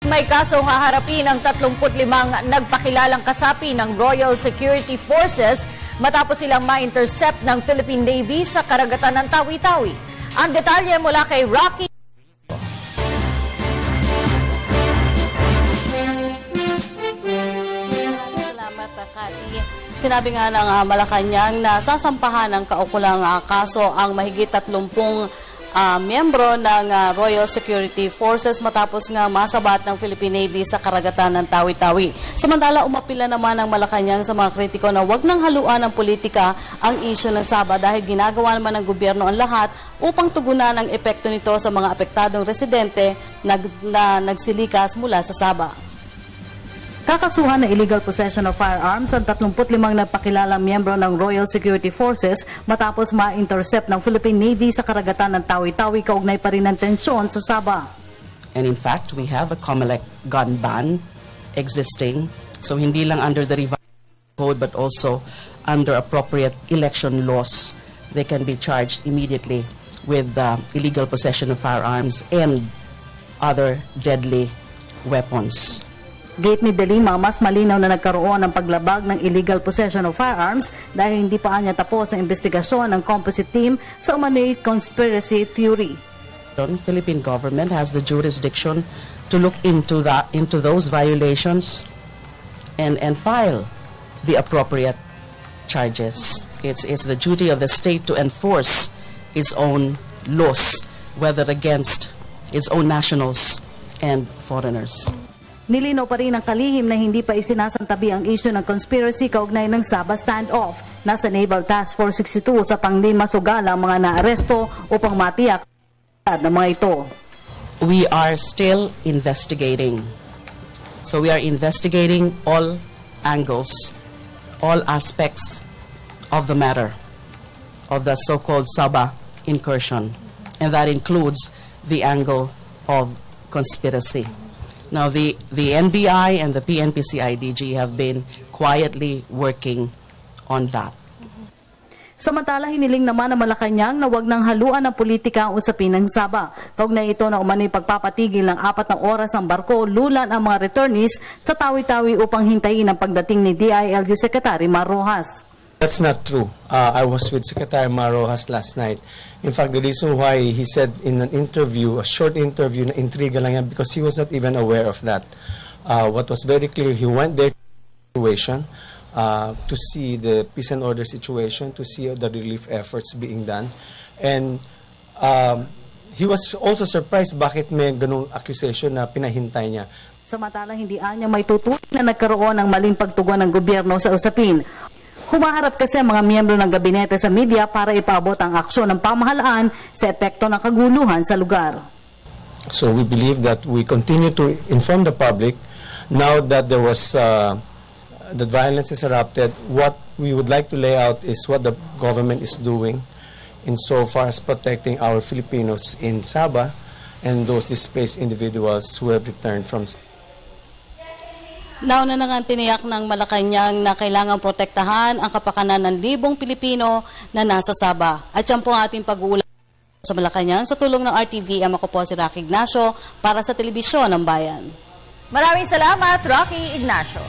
May kasong haharapin ang 35 nagpakilalang kasapi ng Royal Security Forces matapos silang ma-intercept ng Philippine Navy sa karagatan ng Tawi-Tawi. Ang detalye mula kay Rocky. Salamat, Kati. Sinabi nga ng Malacanang na sasampahan ng kaukulang kaso ang mahigit 30 miyembro ng Royal Security Forces matapos nga masabat ng Philippine Navy sa karagatan ng Tawi-Tawi. Samantala, umapila naman ng Malacanang sa mga kritiko na wag nang haluan ng politika ang isyu ng Sabah dahil ginagawa naman ng gobyerno ang lahat upang tugunan ang epekto nito sa mga apektadong residente na nagsilikas mula sa Sabah. Kakasuhan ng illegal possession of firearms ang 35 nagpakilalang miyembro ng Royal Security Forces matapos ma-intercept ng Philippine Navy sa karagatan ng Tawi-Tawi kaugnay pa rin ng tensyon sa Sabah. And in fact, we have a COMELEC gun ban existing. So hindi lang under the revised code but also under appropriate election laws, they can be charged immediately with illegal possession of firearms and other deadly weapons. Gate ni De Lima, mas malinaw na nagkaroon ng paglabag ng illegal possession of firearms dahil hindi pa niya tapos ang investigasyon ng composite team sa umano'y conspiracy theory. The Philippine government has the jurisdiction to look into those violations and file the appropriate charges. It's the duty of the state to enforce its own laws, whether against its own nationals and foreigners. Nilinaw pa rin ang kalihim na hindi pa isinasantabi ang isyu ng conspiracy kaugnay ng Sabah standoff. Nasa Naval Task Force 62 sa Panglima Sugala ang mga naaresto upang matiyak ng mga ito. We are still investigating. So we are investigating all angles, all aspects of the matter of the so-called Sabah incursion. And that includes the angle of conspiracy. Now, the NBI and the PNP-CIDG have been quietly working on that. Samantala, hiniling naman ng Malacanang na wag nang haluan ng politika ang usapin ng Sabah. Kaugnay ito na umano'y pagpapatigil ng 4 na oras ang barko, lulan ang mga returnees sa Tawi-Tawi upang hintayin ang pagdating ni DILG Secretary Mar Rojas. That's not true. I was with Secretary Mar Rojas last night. In fact, the reason why he said in an interview, a short interview, na intriga lang yan, because he was not even aware of that. What was very clear, he went there to the situation, to see the peace and order situation, to see the relief efforts being done. And he was also surprised bakit may ganung accusation na pinahintay niya. Samantala, hindi anya may tutuloy na nagkaroon ng maling pagtugon ng gobyerno sa usapin. Humaharap kasi ang mga miyembro ng gabinete sa media para ipaabot ang aksyon ng pamahalaan sa epekto ng kaguluhan sa lugar. So we believe that we continue to inform the public now that there was that violence is erupted. What we would like to lay out is what the government is doing in so far as protecting our Filipinos in Sabah and those displaced individuals who have returned from Sabah. Nauna na nga tiniyak ng Malacanang na kailangang protektahan ang kapakanan ng libong Pilipino na nasa Sabah. At yan po ang ating pag-uulat sa Malacanang sa tulong ng RTVM. Ako po si Rocky Ignacio para sa Telebisyon ng Bayan. Maraming salamat, Rocky Ignacio.